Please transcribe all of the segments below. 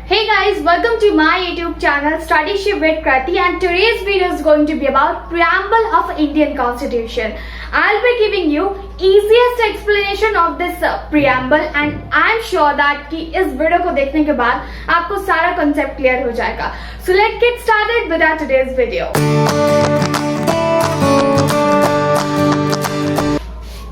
Hey guys, welcome to my YouTube channel Studyship with Krati, and today's video is going to be about preamble of Indian Constitution. I'll be giving you easiest explanation of this preamble and I'm sure that कि इस video को देखने के बाद आपको सारा concept clear हो जाएगा. So let's get started with our today's video.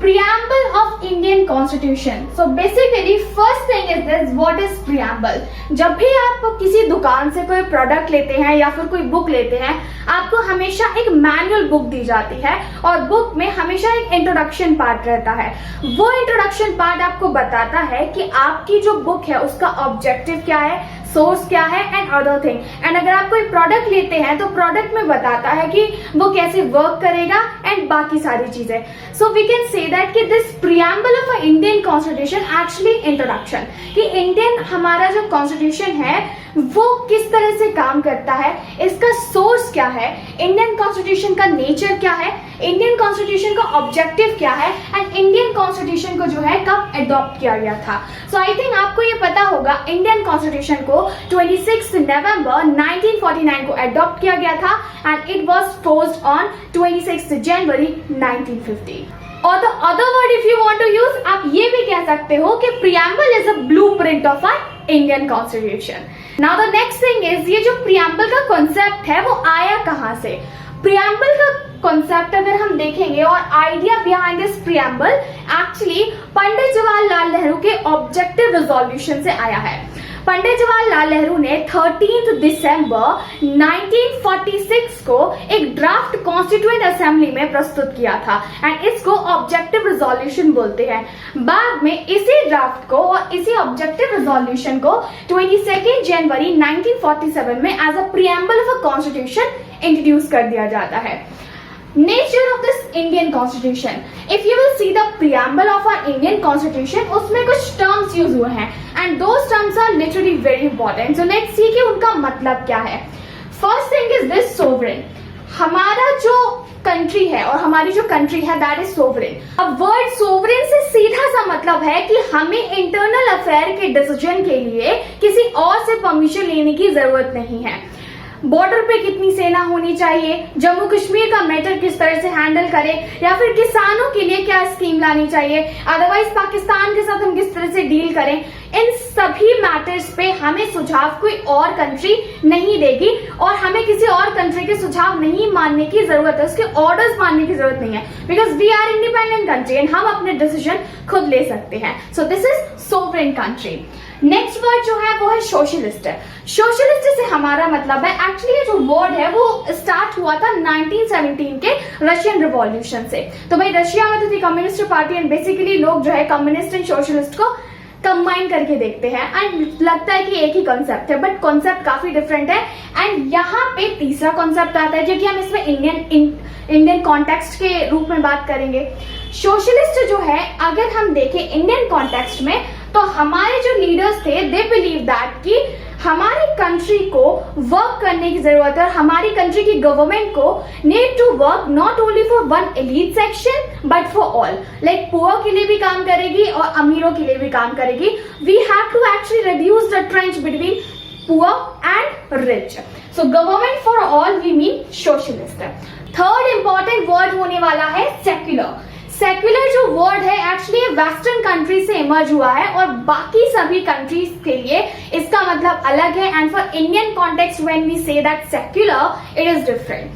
Preamble of Indian Constitution. So basically first thing is this, what is preamble? जब भी आप किसी दुकान से कोई प्रोडक्ट लेते हैं या फिर कोई बुक लेते हैं, आपको हमेशा एक मैनुअल बुक दी जाती है और बुक में हमेशा एक इंट्रोडक्शन पार्ट रहता है. वो इंट्रोडक्शन पार्ट आपको बताता है कि आपकी जो बुक है उसका ऑब्जेक्टिव क्या है, सोर्स क्या है एंड अदर थिंग. एंड अगर आप कोई प्रोडक्ट लेते हैं तो प्रोडक्ट में बताता है कि वो कैसे वर्क करेगा एंड बाकी सारी चीजें. So we can say that कि this preamble of a Indian constitution actually introduction, कि इंडियन हमारा जो कॉन्स्टिट्यूशन है वो किस तरह से काम करता है, इसका सोर्स क्या है, इंडियन कॉन्स्टिट्यूशन का नेचर क्या है, इंडियन कॉन्स्टिट्यूशन का ऑब्जेक्टिव क्या है एंड इंडियन कॉन्स्टिट्यूशन को जो है कब अडॉप्ट किया गया था. सो आई थिंक आपको ये पता होगा इंडियन कॉन्स्टिट्यूशन को 26 नवंबर 1949 को अडॉप्ट किया गया था and it was passed on 26 January 1950. और the other word if you want to use, आप ये भी कह सकते हो कि preamble is a blueprint of our Indian constitution. Now the next thing is, ये जो preamble का कॉन्सेप्ट है वो आया कहां से. preamble का कॉन्सेप्ट अगर हम देखेंगे और idea behind this preamble actually Pandit Jawaharlal Nehru के ऑब्जेक्टिव रिजोल्यूशन से आया है. पंडित जवाहरलाल नेहरू ने 13 दिसंबर 1946 को एक ड्राफ्ट कॉन्स्टिट्यूएंट असेंबली में प्रस्तुत किया था एंड इसको ऑब्जेक्टिव रिजोल्यूशन बोलते हैं. बाद में इसी ड्राफ्ट को और इसी ऑब्जेक्टिव रिजोल्यूशन को 22 जनवरी 1947 में as a preamble of a constitution introduce कर दिया जाता है. Nature of this Indian Constitution. If you will see the preamble of our Indian Constitution, उसमें कुछ terms use हुए हैं and those terms are literally very important. So let's see कि उनका मतलब क्या है. First thing is this sovereign. हमारा जो कंट्री है और हमारी जो कंट्री है दैट इज सोवरेन. अब वर्ड सोवरेन से सीधा सा मतलब है कि हमें इंटरनल अफेयर के डिसीजन के लिए किसी और से परमिशन लेने की जरूरत नहीं है. बॉर्डर पे कितनी सेना होनी चाहिए, जम्मू कश्मीर का मैटर किस तरह से हैंडल करें, या फिर किसानों के लिए क्या स्कीम लानी चाहिए, अदरवाइज पाकिस्तान के साथ हम किस तरह से डील करें, इन सभी मैटर्स पे हमें सुझाव कोई और कंट्री नहीं देगी और हमें किसी और कंट्री के सुझाव नहीं मानने की जरूरत है, उसके ऑर्डर्स मानने की जरूरत नहीं है, because we are independent country and हम अपने डिसीजन खुद ले सकते हैं. So this is sovereign country. Next word जो है वो है सोशलिस्ट. सोशलिस्ट से हमारा मतलब है, एक्चुअली ये जो वर्ड है वो स्टार्ट हुआ था 1917 के रशियन रिवॉल्यूशन से. तो भाई रशिया में तो थी कम्युनिस्ट पार्टी एंड बेसिकली लोग जो है कम्युनिस्ट एंड सोशलिस्ट को कंबाइन करके देखते हैं एंड लगता है कि एक ही कॉन्सेप्ट है, बट कॉन्सेप्ट काफी डिफरेंट है. एंड यहाँ पे तीसरा कॉन्सेप्ट आता है जो कि हम इसमें इंडियन कॉन्टेक्स्ट के रूप में बात करेंगे. सोशलिस्ट जो है अगर हम देखें इंडियन कॉन्टेक्स्ट में, तो हमारे जो लीडर्स थे दे बिलीव दैट कि हमारी कंट्री को वर्क करने की जरूरत है, हमारी कंट्री की गवर्नमेंट को need to work not only for one elite section but for all. Like poor के लिए भी काम करेगी और अमीरों के लिए भी काम करेगी. We have to actually reduce the trench between poor and rich. So government for all we mean socialist. Third important word होने वाला है सेक्युलर. सेक्युलर जो वर्ड है एक्चुअली वेस्टर्न कंट्री से इमर्ज हुआ है और बाकी सभी कंट्रीज के लिए इसका मतलब अलग है. And for Indian context when we say that secular, it is different.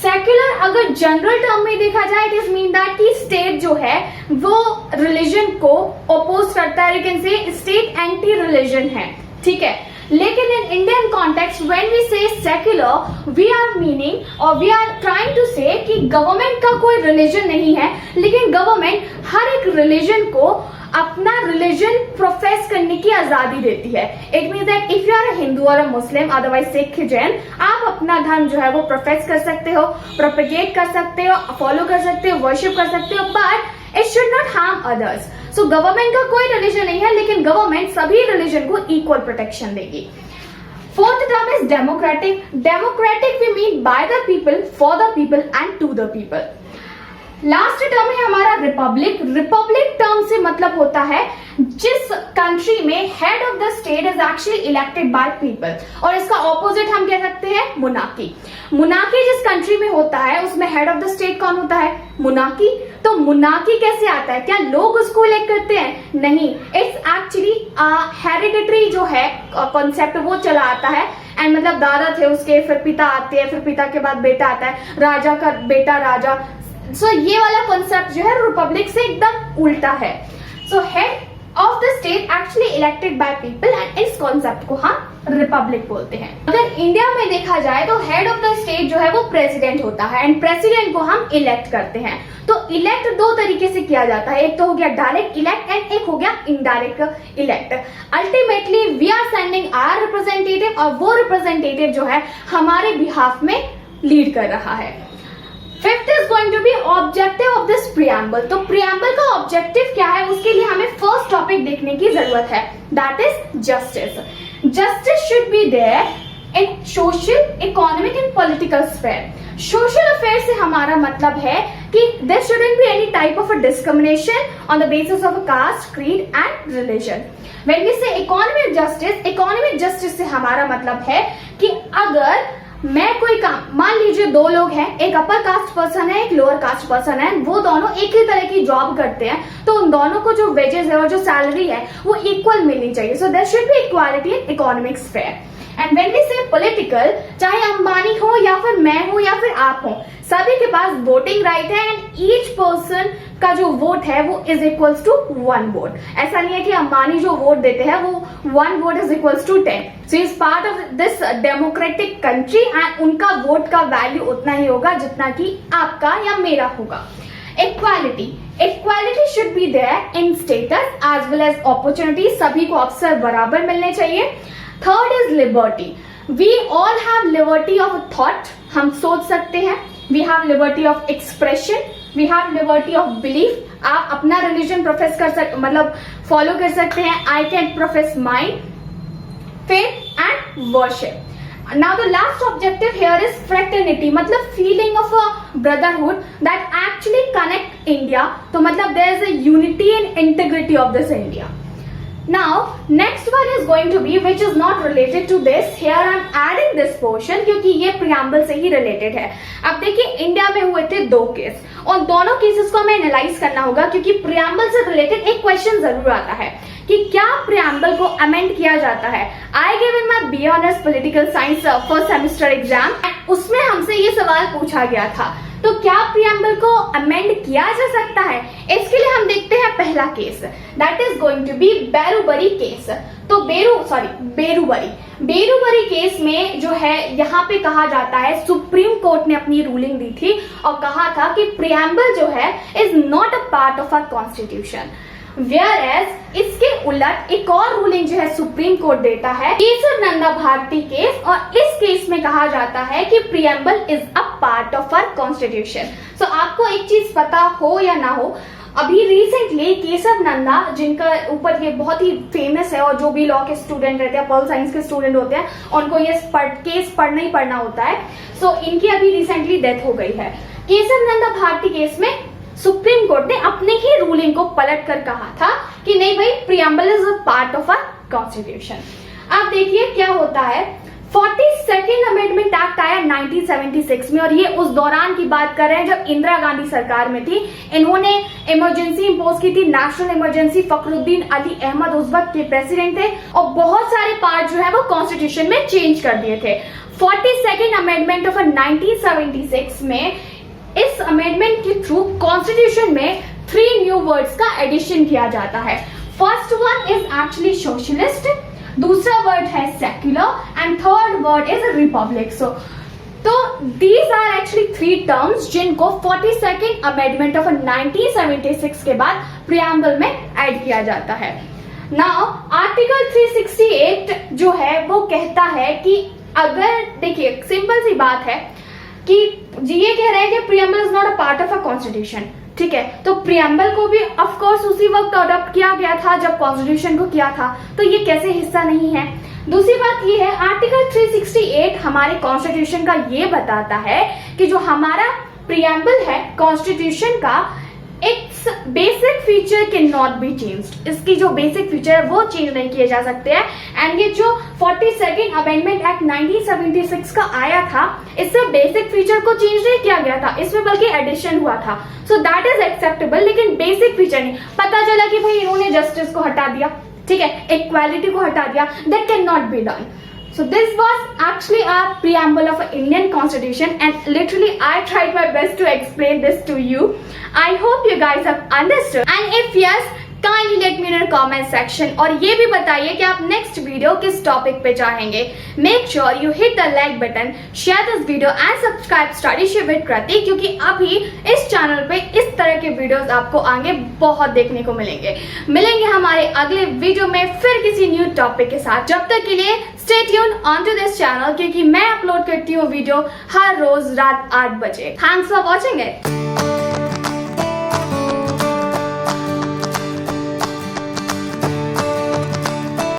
Secular अगर जनरल टर्म में देखा जाए, इट इज मीन दैट कि स्टेट जो है वो रिलीजन को अपोज करता है, you can say state anti religion है, ठीक है. लेकिन in Indian context when we say secular, we are meaning और we are trying to say कि गवर्नमेंट का कोई रिलीजन नहीं है, लेकिन गवर्नमेंट हर एक रिलीजन को अपना रिलीजन प्रोफेस करने की आजादी देती है. It means that if you are a Hindu और a Muslim, otherwise Sikh, Jain, आप अपना धर्म जो है वो प्रोफेस कर सकते हो, प्रोपेगेट कर सकते हो, फॉलो कर सकते हो, वर्शिप कर सकते हो, but it should not harm others. So government का कोई रिलीजन नहीं है, लेकिन गवर्नमेंट सभी रिलीजन को इक्वल प्रोटेक्शन देगी. Fourth term is democratic. Democratic we mean by the people, for the people and to the people. Last term है हमारा रिपब्लिक। रिपब्लिक टर्म से मतलब होता है जिस कंट्री में head of the state is actually elected by people, और इसका ऑपोजिट हम कह सकते हैं मोनार्की। मोनार्की जिस कंट्री में होता है उसमें हेड ऑफ द स्टेट कौन होता है? मोनार्की। तो मोनार्की कैसे आता है? क्या लोग उसको इलेक्ट करते हैं? नहीं, इट्स एक्चुअली हेरिडिटरी जो है कॉन्सेप्ट वो चला आता है। एंड मतलब दादा थे उसके, फिर पिता आते हैं, फिर पिता के बाद बेटा आता है, राजा का बेटा राजा। सो ये वाला कॉन्सेप्ट जो है रिपब्लिक से एकदम उल्टा है। So head of the state actually elected by people, and इस कॉन्सेप्ट को हम रिपब्लिक बोलते हैं। अगर इंडिया में देखा जाए तो हेड ऑफ द स्टेट जो है वो प्रेसिडेंट होता है, एंड प्रेसिडेंट को हम इलेक्ट करते हैं। तो इलेक्ट दो तरीके से किया जाता है, एक तो हो गया डायरेक्ट इलेक्ट एंड एक हो गया indirect elect. Ultimately we are sending our representative, और वो रिप्रेजेंटेटिव जो है हमारे बिहाफ में लीड कर रहा है। Fifth is going to be objective of this preamble. तो प्रियम्बल का ऑब्जेक्टिव क्या है, उसके लिए हमें फर्स्ट टॉपिक देखने की जरूरत है, that is justice. Justice should be there in social, economic and political sphere. Social affair से हमारा मतलब है कि there shouldn't be any type of a discrimination on the basis of caste, creed and religion. When we say economic justice, economic justice से हमारा मतलब है कि अगर मैं कोई काम, मान लीजिए दो लोग हैं, एक अपर कास्ट पर्सन है, एक लोअर कास्ट पर्सन है, वो दोनों एक ही तरह की जॉब करते हैं, तो उन दोनों को जो वेजेस है और जो सैलरी है वो इक्वल मिलनी चाहिए। So there should be equality in economic sphere. And when we say political, चाहे अंबानी हो या फिर मैं हूं या फिर आप हो, सभी के पास वोटिंग राइट है, एंड ईच पर्सन का जो वोट है वो इज इक्वल्स टू 1 वोट। ऐसा नहीं है कि अंबानी जो वोट देते हैं वो 1 vote is equals to 10। So is part of this democratic country, and उनका वोट का वैल्यू उतना ही होगा जितना कि आपका या मेरा होगा। Equality, equality should be there in status as well as opportunity, सभी को अवसर बराबर मिलने चाहिए। Third is liberty, we all have liberty of thought, हम सोच सकते हैं। We have liberty of expression, we have liberty of belief, आप अपना रिलीजन प्रोफेस कर सकते, मतलब फॉलो कर सकते हैं। I can profess mind, faith and worship. Now the last objective here is fraternity, मतलब feeling of a brotherhood that actually connect India. तो मतलब there is a unity and integrity of this India. Now next one is going to be which is not related to this. Here I am adding this portion क्योंकि ये preamble से ही related है। अब देखिए India में हुए थे 2 case, और दोनों केसेस को हमें एनालाइज करना होगा क्योंकि preamble से रिलेटेड एक क्वेश्चन जरूर आता है कि क्या प्रियम्बल को अमेंड किया जाता है। I give in my B honours political science first semester exam, उसमें हमसे ये सवाल पूछा गया था, तो क्या प्रियम्बल को अमेंड किया जा सकता है। इसके लिए हम देखते हैं पहला case, that is going to be Berubari case. तो बेरुबरी केस में जो है यहाँ पे कहा जाता है, सुप्रीम कोर्ट ने अपनी रूलिंग दी थी और कहा था कि प्रियम्बल जो है is not a part of our constitution. Whereas इसके उलट एक और रूलिंग जो है सुप्रीम कोर्ट देता है, केशव नंदा भारती केस, और इस केस में कहा जाता है कि preamble is a part of our constitution. So आपको एक चीज पता हो या ना हो, अभी रिसेंटली केशव नंदा, जिनका ऊपर ये बहुत ही फेमस है, और जो भी लॉ के स्टूडेंट रहते हैं, पॉल साइंस के स्टूडेंट होते हैं, उनको ये केस पढ़ना ही पढ़ना होता है। सो इनकी अभी रिसेंटली डेथ हो गई है। केशव नंदा भारती केस में सुप्रीम कोर्ट ने अपने ही रूलिंग को पलट कर कहा था कि नहीं भाई, preamble is a part of our constitution. अब देखिए क्या होता है, 42nd अमेंडमेंट एक्ट आया 1976 में, और ये उस दौरान की बात कर रहे हैं जब इंदिरा गांधी सरकार में थी। इन्होंने इमरजेंसी इंपोज की थी, नेशनल इमरजेंसी। फखरुद्दीन अली अहमद उस वक्त के प्रेसिडेंट थे, और बहुत सारे पार्ट जो है वो कॉन्स्टिट्यूशन में चेंज कर दिए थे। 42nd अमेंडमेंट ऑफ 1976 में इस अमेंडमेंट के थ्रू कॉन्स्टिट्यूशन में 3 न्यू वर्ड्स का एडिशन किया जाता है। First one is actually socialist, दूसरा वर्ड है secular, and third word is Republic. तो दीज आर एक्चुअली 3 टर्म्स जिनको 42nd अमेंडमेंट ऑफ 1976 के बाद प्रियम्बल में ऐड किया जाता है। नाउ आर्टिकल 368 जो है वो कहता है कि अगर, देखिए सिंपल सी बात है कि ये कह रहे हैं कि preamble is not a part of a constitution, ठीक है। तो प्रियम्बल को भी ऑफ कोर्स उसी वक्त अडॉप्ट किया गया था जब कॉन्स्टिट्यूशन को किया था, तो ये कैसे हिस्सा नहीं है। दूसरी बात ये है, आर्टिकल 368 हमारे कॉन्स्टिट्यूशन का ये बताता है कि जो हमारा प्रियम्बल है कॉन्स्टिट्यूशन का, it's basic feature can not be changed. इसकी जो बेसिक फीचर है वो चेंज नहीं किए जा सकते हैं। एंड ये जो 42nd अमेंडमेंट एक्ट 1976 का आया था, इससे बेसिक फीचर को चेंज नहीं किया गया था, इसमें बल्कि एडिशन हुआ था। सो दैट इज एक्सेप्टेबल, लेकिन बेसिक फीचर नहीं। पता चला कि भाई इन्होंने जस्टिस को हटा दिया, ठीक है, इक्वालिटी को हटा दिया, that can not be done. So this was actually a preamble of an Indian constitution, and literally I tried my best to explain this to you. I hope you guys have understood, and if yes, kindly let me know in the comment section. और ये भी बताइए कि आप next video किस topic पे चाहेंगे। Make sure you hit the like button, share this video and subscribe StudyShip with Krati, क्योंकि अभी इस चैनल पे इस तरह के वीडियोस आपको आगे बहुत देखने को मिलेंगे हमारे अगले वीडियो में फिर किसी न्यू टॉपिक के साथ। जब तक के लिए stay tuned onto this channel, क्योंकि मैं अपलोड करती हूँ वीडियो हर रोज रात 8 बजे। Thanks for watching it.